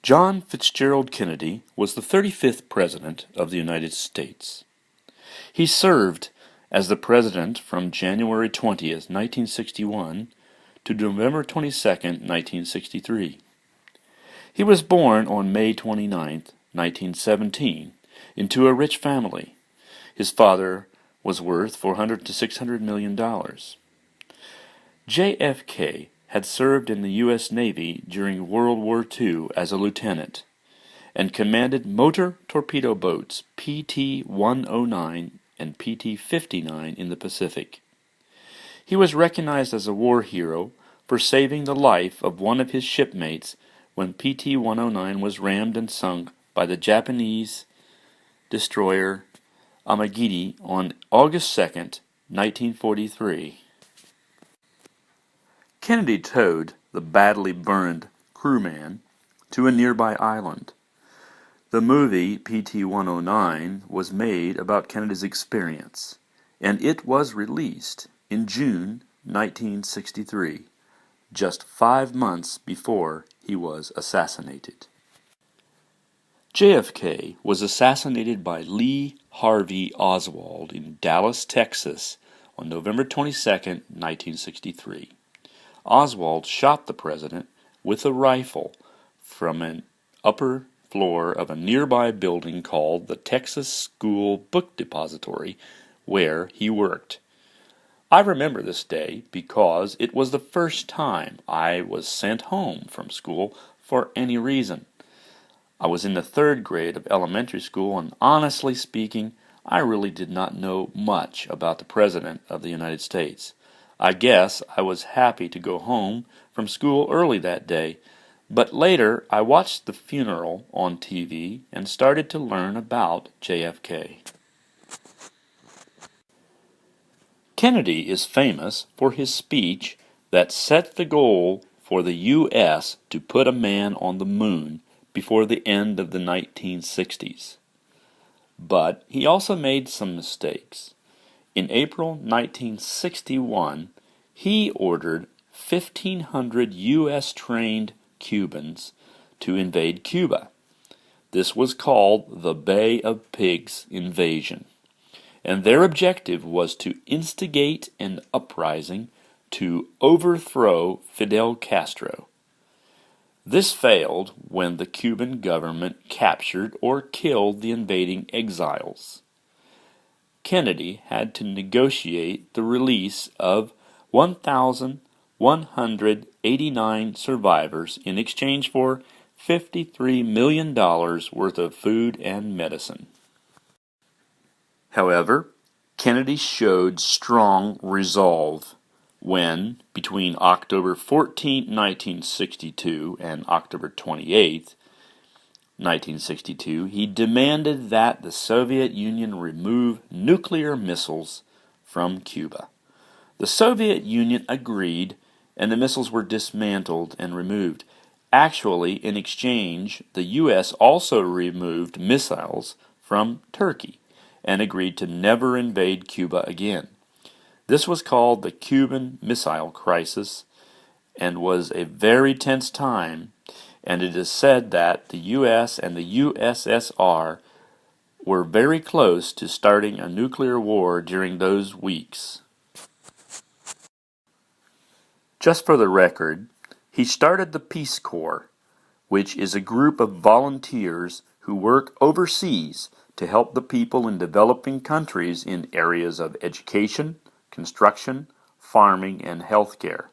John Fitzgerald Kennedy was the 35th President of the United States. He served as the President from January 20th, 1961 to November 22nd, 1963. He was born on May 29th, 1917, into a rich family. His father was worth $400 to $600 million. JFK had served in the U.S. Navy during World War II as a lieutenant and commanded motor torpedo boats PT-109 and PT-59 in the Pacific. He was recognized as a war hero for saving the life of one of his shipmates when PT-109 was rammed and sunk by the Japanese destroyer Amagiri on August 2nd, 1943. Kennedy towed the badly burned crewman to a nearby island. The movie PT-109 was made about Kennedy's experience, and it was released in June 1963, just 5 months before he was assassinated. JFK was assassinated by Lee Harvey Oswald in Dallas, Texas on November 22, 1963. Oswald shot the president with a rifle from an upper floor of a nearby building called the Texas School Book Depository, where he worked. I remember this day because it was the first time I was sent home from school for any reason. I was in the 3rd grade of elementary school, and honestly speaking, I really did not know much about the President of the United States. I guess I was happy to go home from school early that day, but later I watched the funeral on TV and started to learn about JFK. Kennedy is famous for his speech that set the goal for the U.S. to put a man on the moon before the end of the 1960s. But he also made some mistakes. In April 1961, he ordered 1,500 U.S.-trained Cubans to invade Cuba. This was called the Bay of Pigs invasion, and their objective was to instigate an uprising to overthrow Fidel Castro. This failed when the Cuban government captured or killed the invading exiles. Kennedy had to negotiate the release of 1,189 survivors in exchange for $53 million worth of food and medicine. However, Kennedy showed strong resolve when, between October 14, 1962 and October 28, 1962, he demanded that the Soviet Union remove nuclear missiles from Cuba. The Soviet Union agreed, and the missiles were dismantled and removed. Actually, in exchange, the U.S. also removed missiles from Turkey and agreed to never invade Cuba again. This was called the Cuban Missile Crisis and was a very tense time, and it is said that the U.S. and the USSR were very close to starting a nuclear war during those weeks. Just for the record, he started the Peace Corps, which is a group of volunteers who work overseas to help the people in developing countries in areas of education, construction, farming, and healthcare.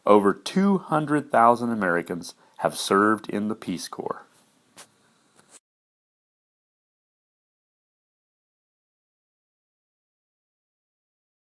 Over 200,000 Americans have served in the Peace Corps.